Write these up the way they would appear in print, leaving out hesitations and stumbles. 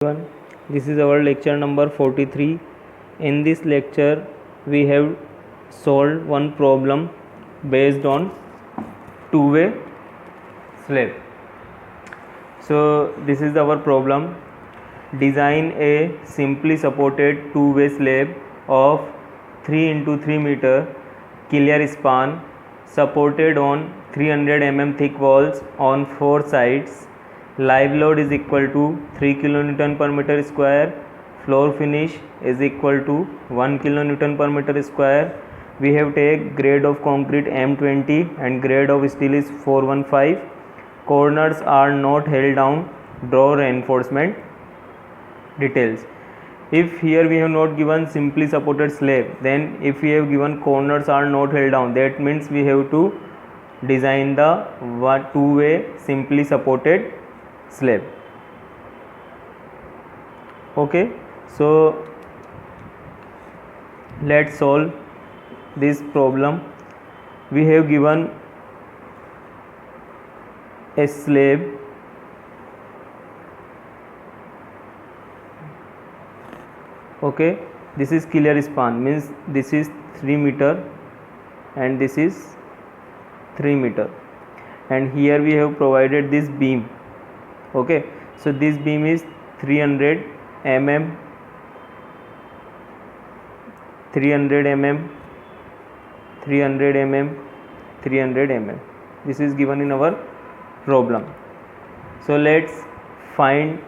Everyone, this is our lecture number 43. In this lecture, we have solved one problem based on two-way slab. So, this is our problem. Design a simply supported two-way slab of 3 into 3 meter clear span supported on 300 mm thick walls on 4 sides. Live load is equal to 3 kN per meter square. Floor finish is equal to 1 kN per meter square. We have take grade of concrete M20 and grade of steel is 415. Corners are not held down. Draw reinforcement details. If here we have not given simply supported slab, then if we have given corners are not held down, that means we have to design the two-way simply supported slab. Okay, so let's solve this problem. We have given a slab okay, this is clear span, means this is 3 meter and this is 3 meter, and here we have provided this beam. Okay, so this beam is 300 mm, 300 mm, 300 mm, 300 mm. This is given in our problem. So let's find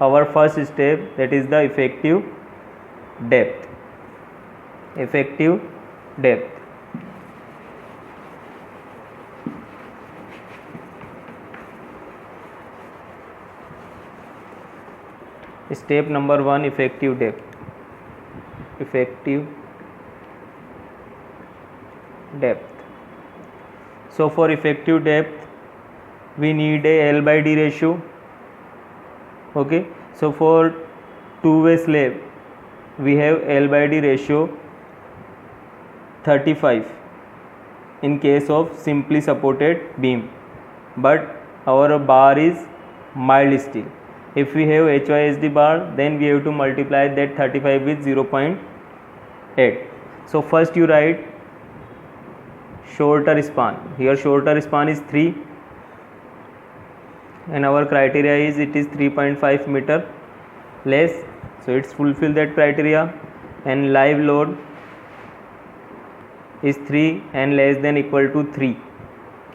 our first step, that is the effective depth. Effective depth. Step number 1, effective depth. Effective depth. So for effective depth, we need a L by D ratio. Okay, so for two-way slab, we have L by D ratio 35 in case of simply supported beam, but our bar is mild steel. If we have HYSD bar, then we have to multiply that 35 with 0.8. So first you write shorter span. Here shorter span is 3 and our criteria is it is 3.5 meter less, so it's fulfill that criteria. And live load is 3 and less than equal to 3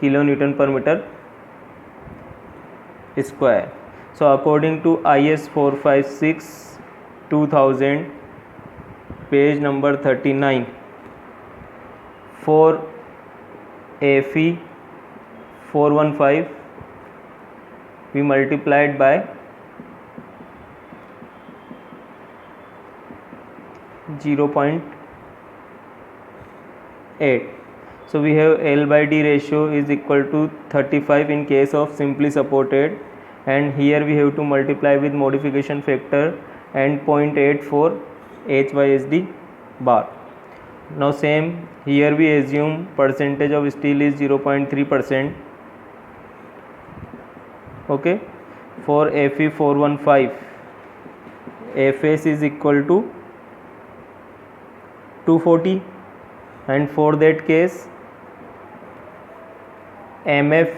kilonewton per meter square. So according to IS 456 2000 page number 39, for FE 415 we multiplied by 0.8. So we have L by D ratio is equal to 35 in case of simply supported, and here we have to multiply with modification factor and 0.8 for HYSD bar. Now same here we assume percentage of steel is 0.3%. Okay, for FE 415 FS is equal to 240, and for that case MF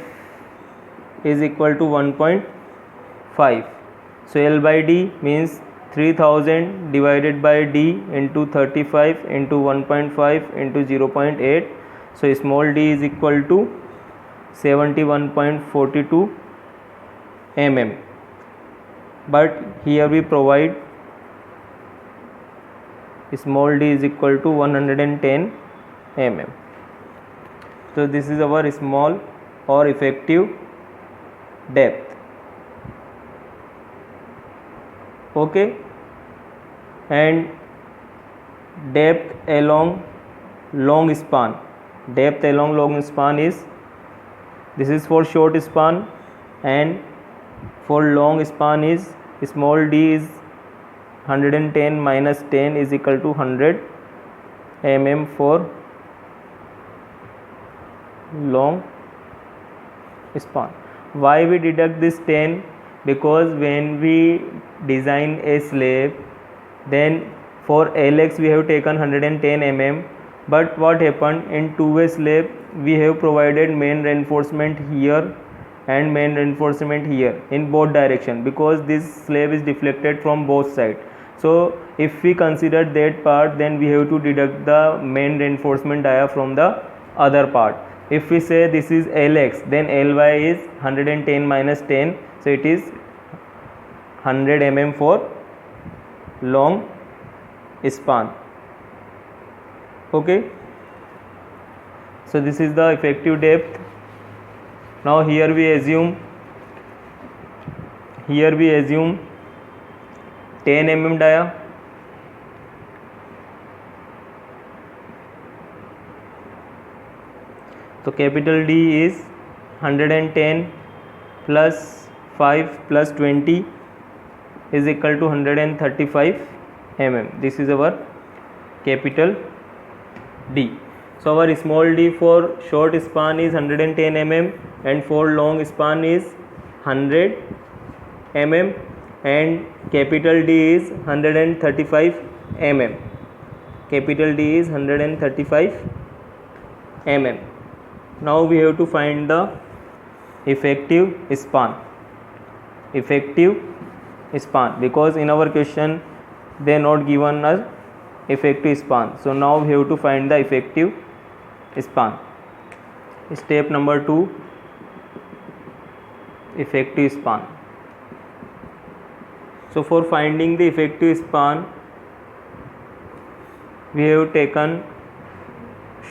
is equal to 1.5. So L by D means 3000 divided by D into 35 into 1.5 into 0.8. So small d is equal to 71.42 mm, but here we provide small d is equal to 110 mm. So this is our small or effective depth. Okay, and depth along long span. Depth along long span is, this is for short span, and for long span is small d is 110 minus 10 is equal to 100 mm for long span. Why we deduct this 10? because when we design a slab, then for LX we have taken 110 mm, but what happened in two-way slab, we have provided main reinforcement here and main reinforcement here in both direction, because this slab is deflected from both sides. So if we consider that part, then we have to deduct the main reinforcement dia from the other part. If we say this is LX, then LY is 110 minus 10, so it is 100 mm for long span. Okay, so this is the effective depth. Now here we assume 10 mm dia. So capital D is 110 plus 5 plus 20 is equal to 135 mm. This is our capital D. So our small d for short span is 110 mm and for long span is 100 mm, and capital D is 135 mm. Capital D is 135 mm. Now we have to find the effective span. Effective span, because in our question they not given us effective span. So now we have to find the effective span. Step number 2, effective span. So for finding the effective span, we have taken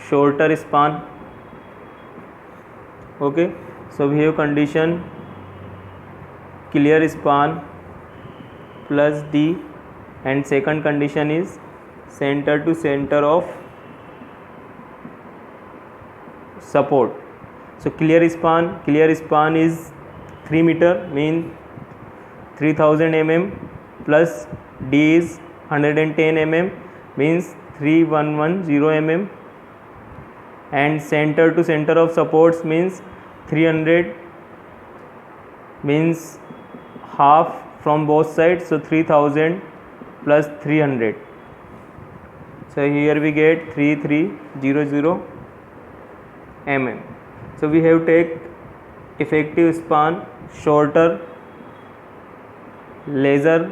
shorter span. Okay, so we have condition clear span plus D, and second condition is center to center of support. So clear span is 3 meter, mean 3000 mm, plus D is 110 mm, means 3110 mm, and center to center of supports means 300, means half from both sides, so 3000 plus 300. So here we get 3300 mm. So we have take effective span shorter laser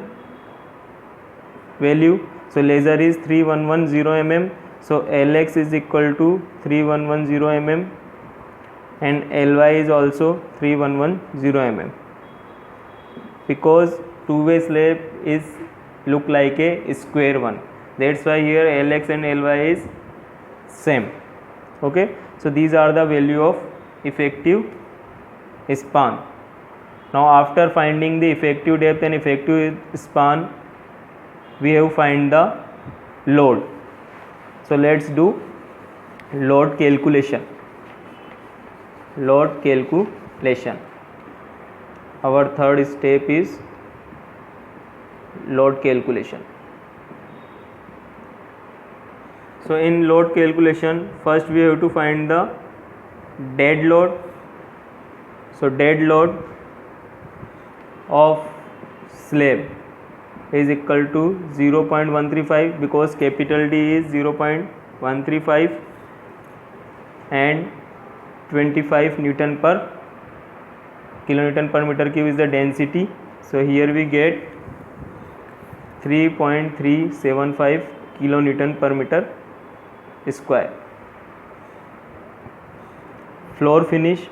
value. So laser is 3110 mm, so LX is equal to 3110 mm and LY is also 3110 mm. Because two-way slab is look like a square one, that's why here LX and LY is same. Okay, so these are the value of effective span. Now after finding the effective depth and effective span, we have find the load. So let's do load calculation. Our third step is load calculation. So in load calculation, first we have to find the dead load. So dead load of slab is equal to 0.135, because capital D is 0.135 and 25 Newton per kilonewton per meter cube is the density. So here we get 3.375 kilonewton per meter square. Floor finish,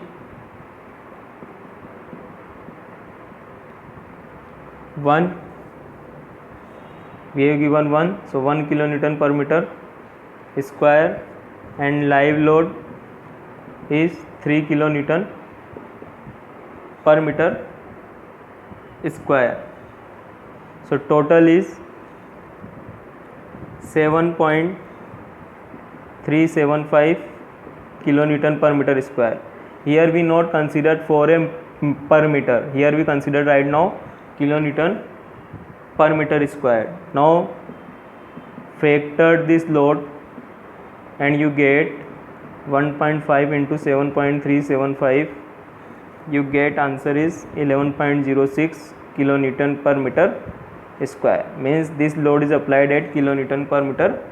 we have given 1, so 1 kilonewton per meter square, and live load is 3 kilonewton per meter square. So total is 7.375 kilonewton per meter square. Here we not considered 4m per meter, here we consider right now kilonewton per meter square. Now factor this load and you get 1.5 into 7.375 you get answer is 11.06 kilonewton per meter square. Means this load is applied at kilonewton per meter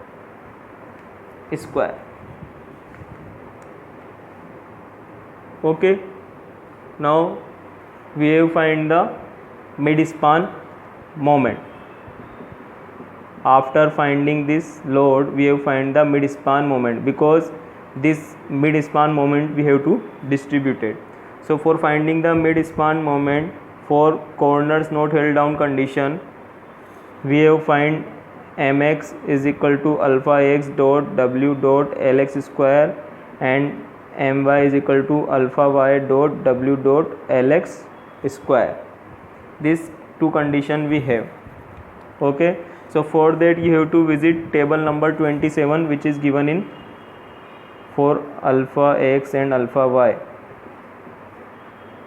square. Okay, now we have find the mid-span moment. After finding this load, we have find the mid-span moment, because this mid-span moment we have to distribute it. So for finding the mid-span moment for corners not held down condition, we have find mx is equal to alpha x dot w dot lx square and my is equal to alpha y dot w dot lx square. These two condition we have. Okay, so for that you have to visit table number 27, which is given in for alpha x and alpha y.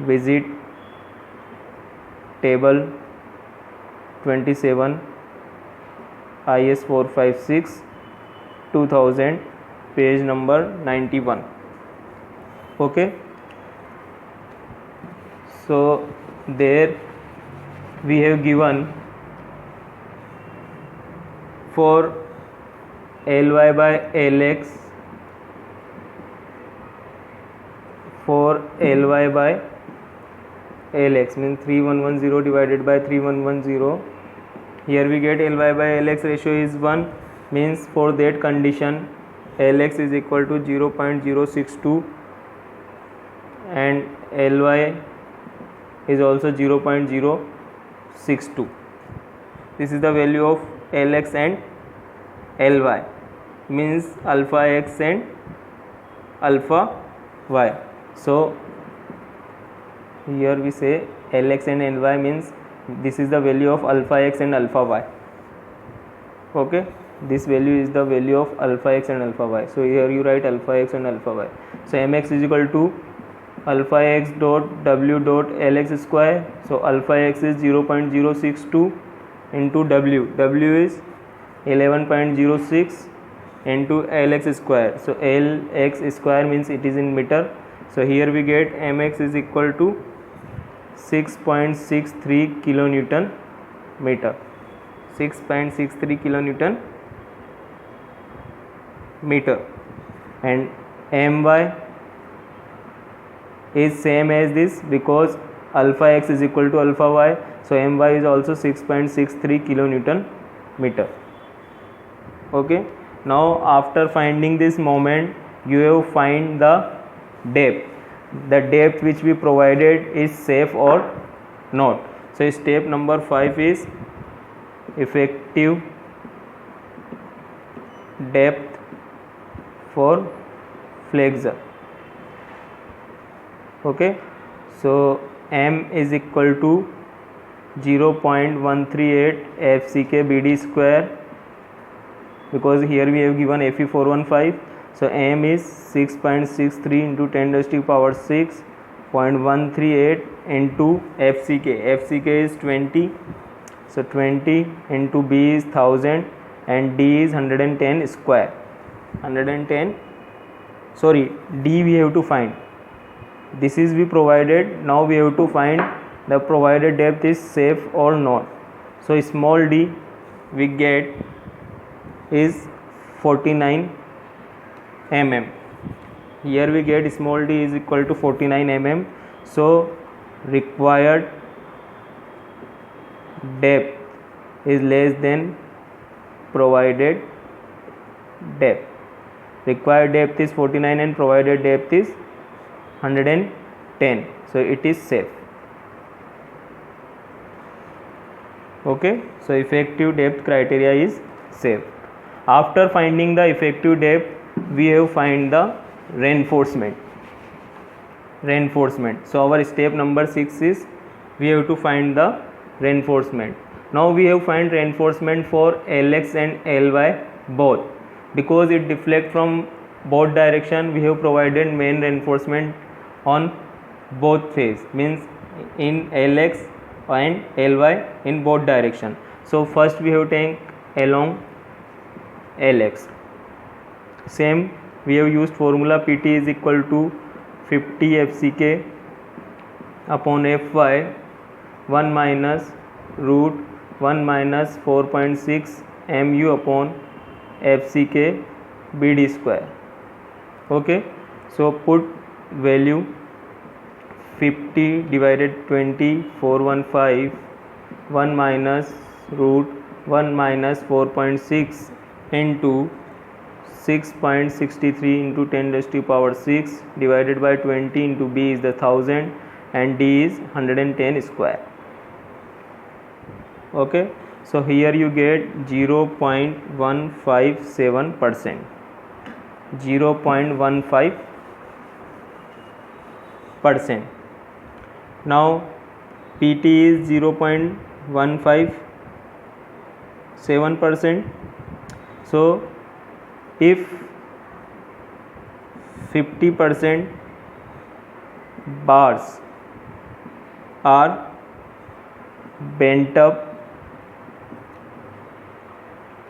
Visit table 27 IS 456 2000 page number 91. Okay, so there we have given for Ly by Lx, for Ly by Lx means 3110 divided by 3110. Here we get Ly by Lx ratio is 1, means for that condition Lx is equal to 0.062 and Ly is also 0.062. This is the value of Lx and Ly, means alpha x and alpha y. So here we say Lx and Ly means this is the value of alpha x and alpha y. Okay, this value is the value of alpha x and alpha y. So here you write alpha x and alpha y. So mx is equal to alpha x dot w dot lx square. So alpha x is 0.062 into w is 11.06 into lx square. So lx square means it is in meter. So here we get mx is equal to 6.63 kilonewton meter. 6.63 kilonewton meter, and my is same as this because alpha x is equal to alpha y. So my is also 6.63 kilonewton meter. Okay, now after finding this moment, you have find the depth. The depth which we provided is safe or not. So step number 5 is effective depth for flexure. Okay, so m is equal to 0.138 FCK BD square, because here we have given Fe415. So m is 6.63 into 10 raised to power 6.138 into FCK. FCK is 20. So 20 into B is 1000 and D is 110 square. 110. Sorry, D we have to find. This is we provided. Now we have to find the provided depth is safe or not. So small d we get is 49 mm. Here we get small d is equal to 49 mm. So required depth is less than provided depth. Required depth is 49 and provided depth is 110. So it is safe. Okay, so effective depth criteria is safe. After finding the effective depth, we have find the reinforcement. So our step number 6 is we have to find the reinforcement. Now we have find reinforcement for Lx and Ly both, because it deflect from both direction. We have provided main reinforcement on both phase, means in Lx and Ly in both direction. So first we have take along Lx. Same we have used formula Pt is equal to 50 FCK upon Fy 1 minus root 1 minus 4.6 mu upon FCK BD square. Okay, so put value 50 divided 20 415 1 minus root 1 minus 4.6 into 6.63 into 10 raised to power 6 divided by 20 into B is the 1000 and D is 110 square. Okay, so here you get 0.157%. 0.15%. Now PT is 0.157%. So if 50% bars are bent up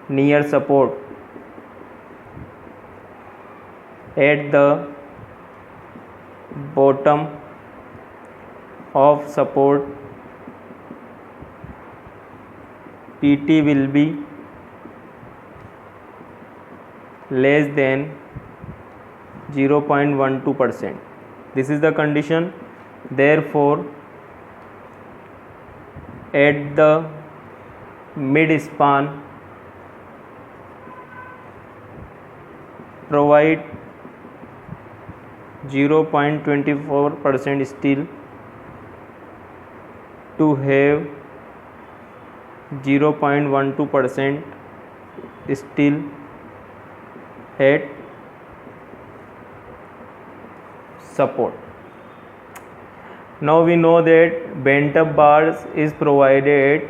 near support at the bottom of support, PT will be less than 0.12%. This is the condition. Therefore, at the mid span, provide 0.24% steel to have 0.12% steel at support. Now we know that bent up bars is provided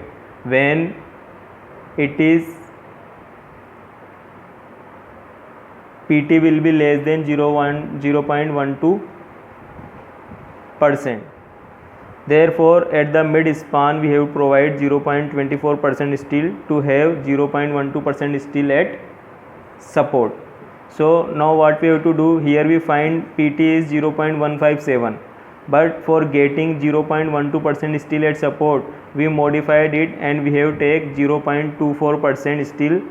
when it is PT will be less than 0.12%. Therefore, at the mid span we have provide 0.24% steel to have 0.12% steel at support. So now what we have to do, here we find PT is 0.157, but for getting 0.12% steel at support we modified it and we have take 0.24% steel.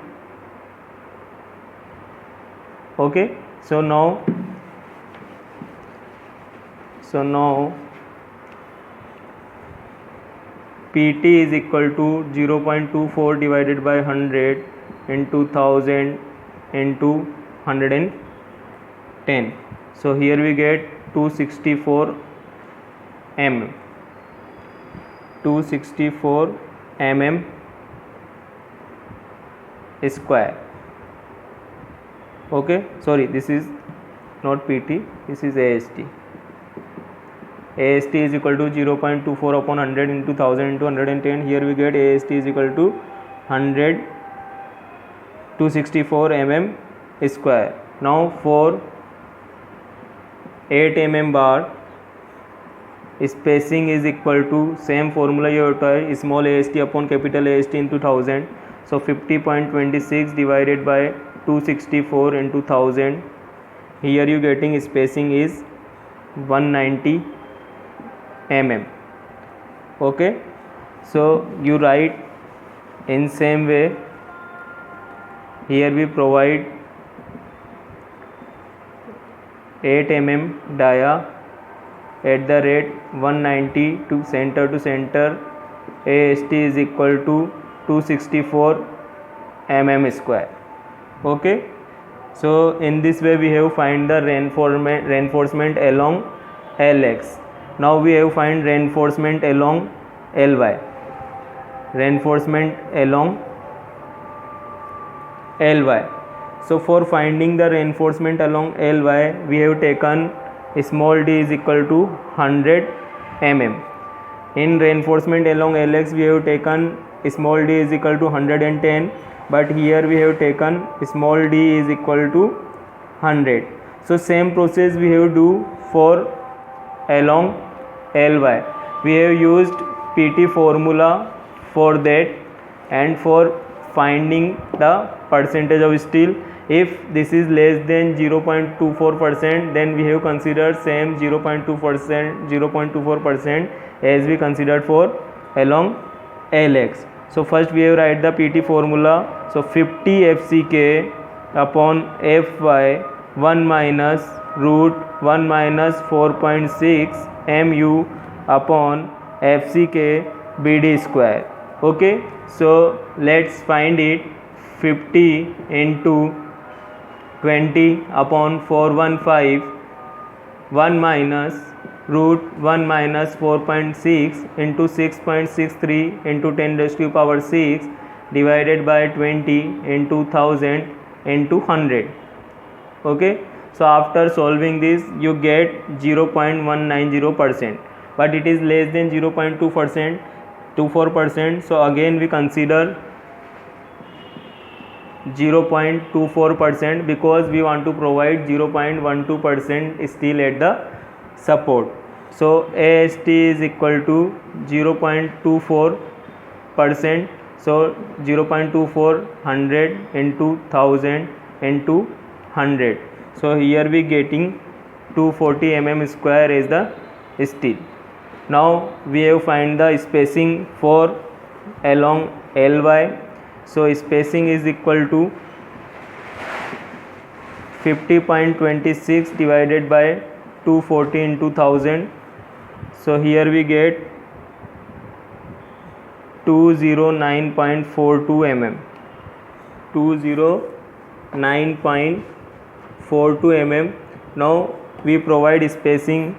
Okay, so now PT is equal to 0.24 divided by 100 into 1000 into 110. So here we get 264 mm. 264 mm square. Okay, sorry, this is not PT, this is AST. AST is equal to 0.24 upon 100 into 1000 into 110. Here we get AST is equal to 264 mm square. Now for 8 mm bar, spacing is equal to same formula you apply, small AST upon capital AST into 1000. So 50.26 divided by 264 into 1000. Here you getting spacing is 190 mm. Okay, so you write in same way. Here we provide 8 mm dia at the rate 190 to center AST is equal to 264 mm square. Okay, so in this way we have find the reinforcement along LX. Now we have find reinforcement along LY. Reinforcement along LY. So for finding the reinforcement along LY, we have taken small d is equal to 100 mm. In reinforcement along LX, we have taken small d is equal to 110, but here we have taken small d is equal to 100. So same process we have do for along LY. We have used PT formula for that, and for finding the percentage of steel If this is less than 0.24%, then we have considered same 0.24% as we considered for along LX. So first we have write the PT formula. So 50 FCK upon Fy 1 minus root 1 minus 4.6 mu upon FCK BD square. Okay, so let's find it. 50 into 20 upon 415 1 minus root 1 minus 4.6 into 6.63 into 10 raised to power 6 divided by 20 into 1000 into 100. Okay, so after solving this you get 0.190%, but it is less than 0.24%. So again we consider 0.24% because we want to provide 0.12% still at the support. So AST is equal to 0.24%. So 0.24 100 into 1000 into 100. So here we getting 240 mm square is the steel. Now we have find the spacing for along LY. So spacing is equal to 50.26 divided by 240 into 1000. So here we get 209.42 mm. 209.42 mm. Now we provide spacing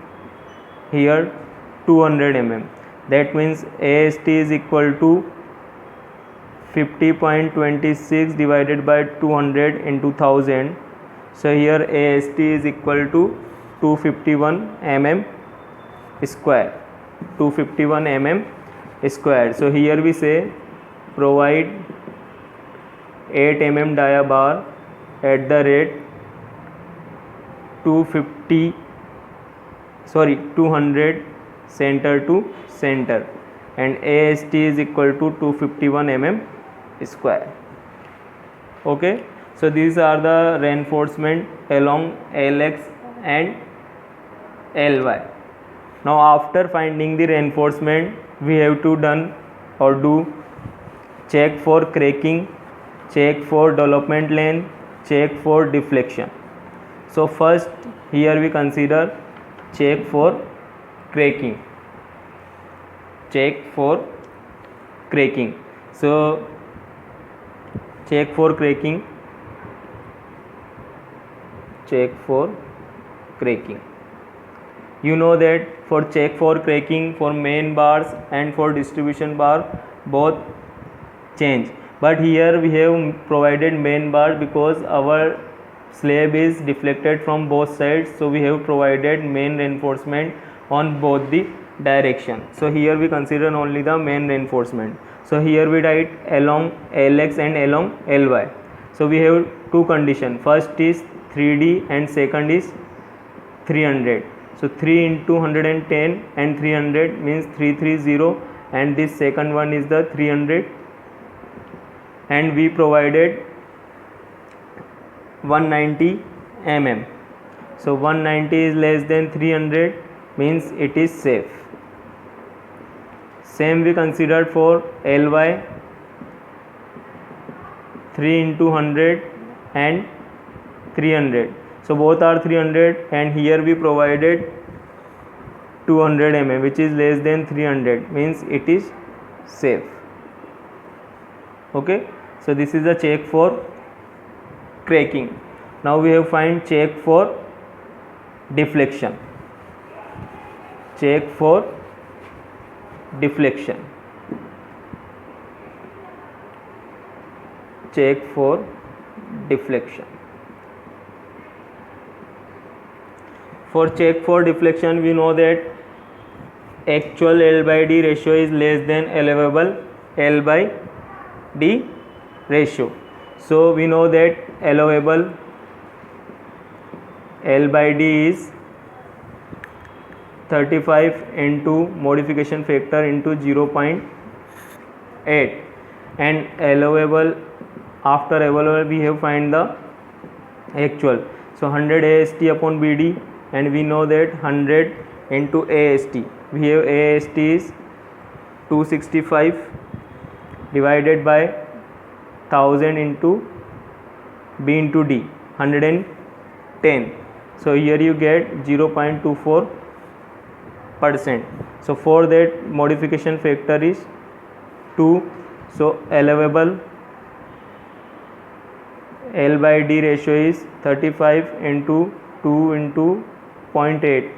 here 200 mm. That means AST is equal to 50.26 divided by 200 into 1000. So here AST is equal to 251 mm square. 251 mm square. So here we say provide 8 mm dia bar at the rate 200 center to center, and AST is equal to 251 mm square. Okay, so these are the reinforcement along LX and LY. Now after finding the reinforcement, we have to do check for cracking, check for development length, check for deflection. So first here we consider check for cracking. Check for cracking. So check for cracking. Check for cracking. You know that for check for cracking, for main bars and for distribution bar both change, but here we have provided main bar because our slab is deflected from both sides, so we have provided main reinforcement on both the direction. So here we consider only the main reinforcement. So here we write along LX and along LY. So we have two conditions. First is 3D and second is 300. So 3 into 110 and 300 means 330, and this second one is the 300, and we provided 190 mm. So 190 is less than 300 means it is safe. Same we considered for LY, 3 into 100 and 300. So both are 300, and here we provided 200 mm which is less than 300 means it is safe. Okay, so this is a check for cracking. Now we have find check for deflection. Check for deflection. Check for deflection. For check for deflection, we know that actual L by D ratio is less than allowable L by D ratio. So we know that allowable L by D is 35 into modification factor into 0.8, and allowable, after allowable we have find the actual. So 100 AST upon BD, and we know that 100 into AST, we have AST is 265 divided by 1000 into B into D, 110. So here you get 0.24%. So for that modification factor is 2. So allowable L by D ratio is 35 into 2 into 0.8,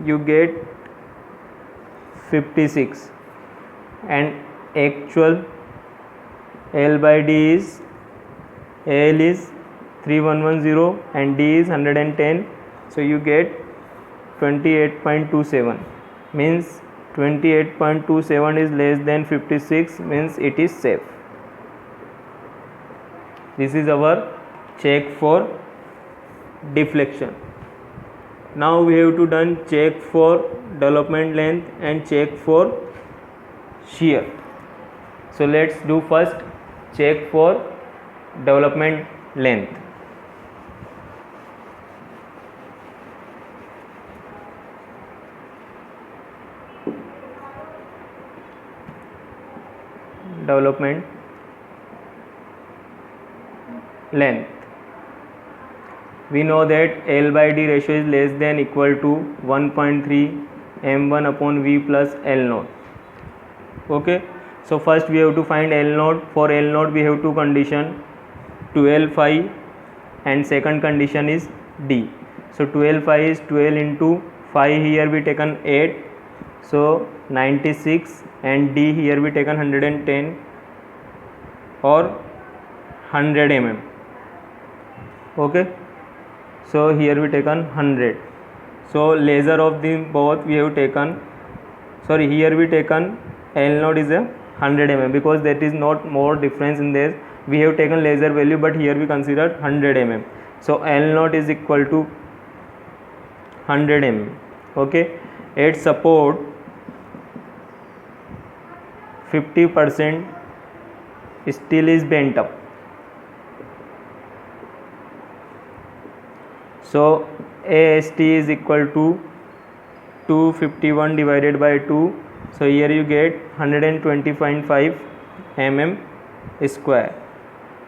you get 56, and actual L by D is AL is 3110 and D is 110, so you get 28.27, means 28.27 is less than 56, means it is safe. This is our check for deflection. Now we have to done check for development length and check for shear. So let's do first check for development length. Development length, we know that L by D ratio is less than equal to 1.3 m1 upon V plus L naught. Okay, so first we have to find L naught. For L naught we have two condition, 12 phi, and second condition is D. So 12 phi is 12 into phi, here we taken 8, so 96, and D here we taken 110 or 100 mm. Okay, so here we taken 100. So laser of the both we have taken, sorry, here we taken L naught is a 100 mm because that is not more difference in this. We have taken laser value, but here we considered 100 mm. So L naught is equal to 100 mm. Okay, at support 50% still is bent up. So AST is equal to 251 divided by 2. So here you get 120.5 mm square.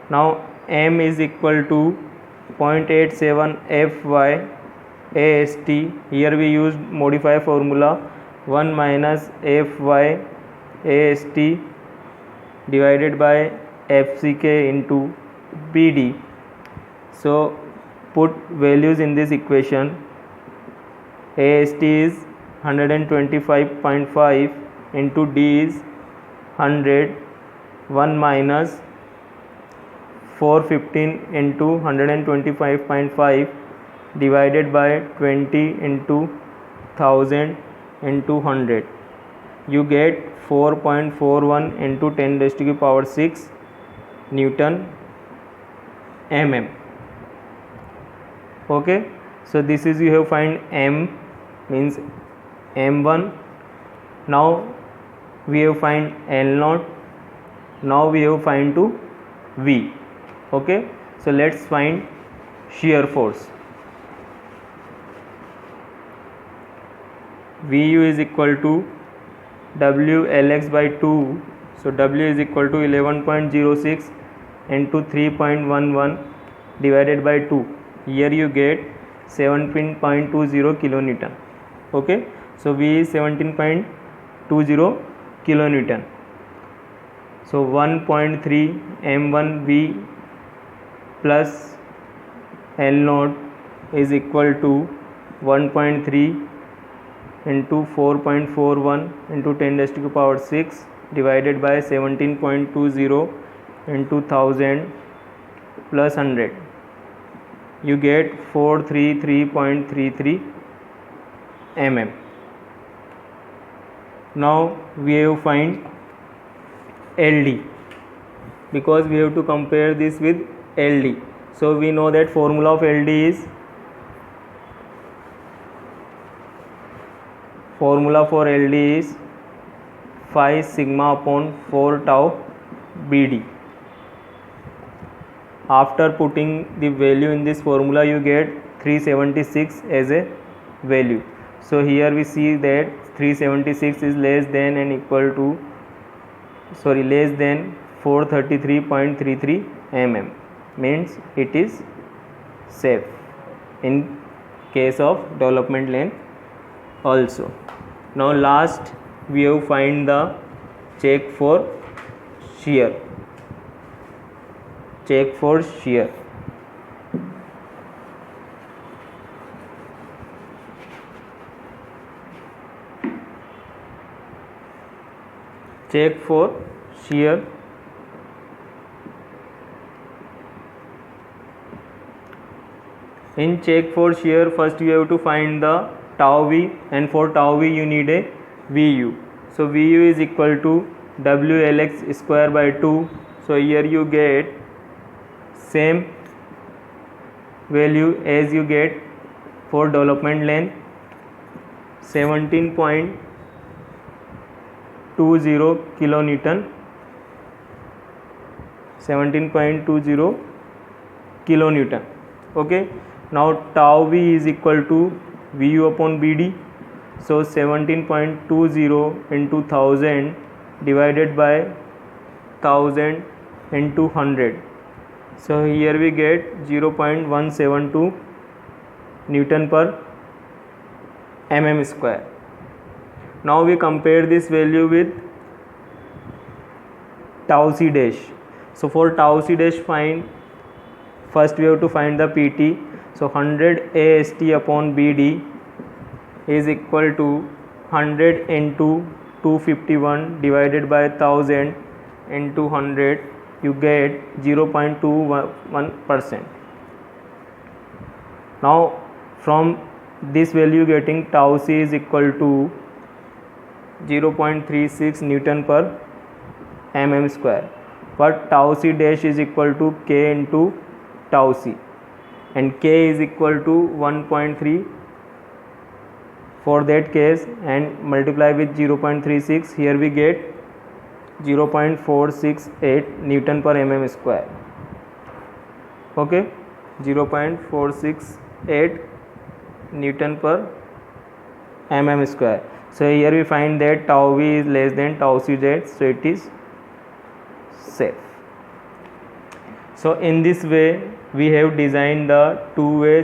Now M is equal to 0.87 Fy AST. Here we use modify formula 1 minus Fy AST divided by FCK into BD. So put values in this equation. AST is 125.5 into D is 100, 1 minus 415 into 125.5 divided by 20 into 1000 into 100, you get 4.41 into 10 raised to the power 6 Newton mm. Okay, so this is, you have find M means M1. Now we have find L0. Now we have find to V. Okay, so let's find shear force. Vu is equal to WLX by 2. So W is equal to 11.06 into 3.11 divided by 2. Here you get 17.20 kilonewton. Okay, so V is 17.20 kilonewton. So 1.3 m1V plus L0 is equal to 1.3 into 4.41 into 10 raised to the power 6 divided by 17.20 into 1000 plus 100. You get 433.33 mm. Now we have find LD because we have to compare this with LD. So we know that formula of LD is, formula for LD is phi sigma upon 4 tau BD. after putting the value in this formula you get 376 as a value. So here we see that 376 is less than and equal to less than 433.33 mm, means it is safe in case of development lane also. Now last we have find the check for shear. Check for shear. Check for shear. In check for shear, first you have to find the tau v, and for tau v you need a Vu. So Vu is equal to WLX square by 2. So here you get same value as you get for development lane, 17.20 kilonewton, 17.20 kilonewton. Okay, now tau v is equal to Vu upon Bd. So 17.20 into 1000 divided by 1000 into 100. So here we get 0.172 Newton per mm square. Now we compare this value with tau c dash. So for tau c dash find, first we have to find the PT. So 100 AST upon BD is equal to 100 into 251 divided by 1000 into 100, you get 0.21%. Now from this value getting tau c is equal to 0.36 Newton per mm square, but tau c dash is equal to K into tau c, and K is equal to 1.3 for that case, and multiply with 0.36, here we get 0.468 Newton per mm square. Okay, 0.468 Newton per mm square. So here we find that tau v is less than tau c dash, so it is safe. So in this way we have designed the two-way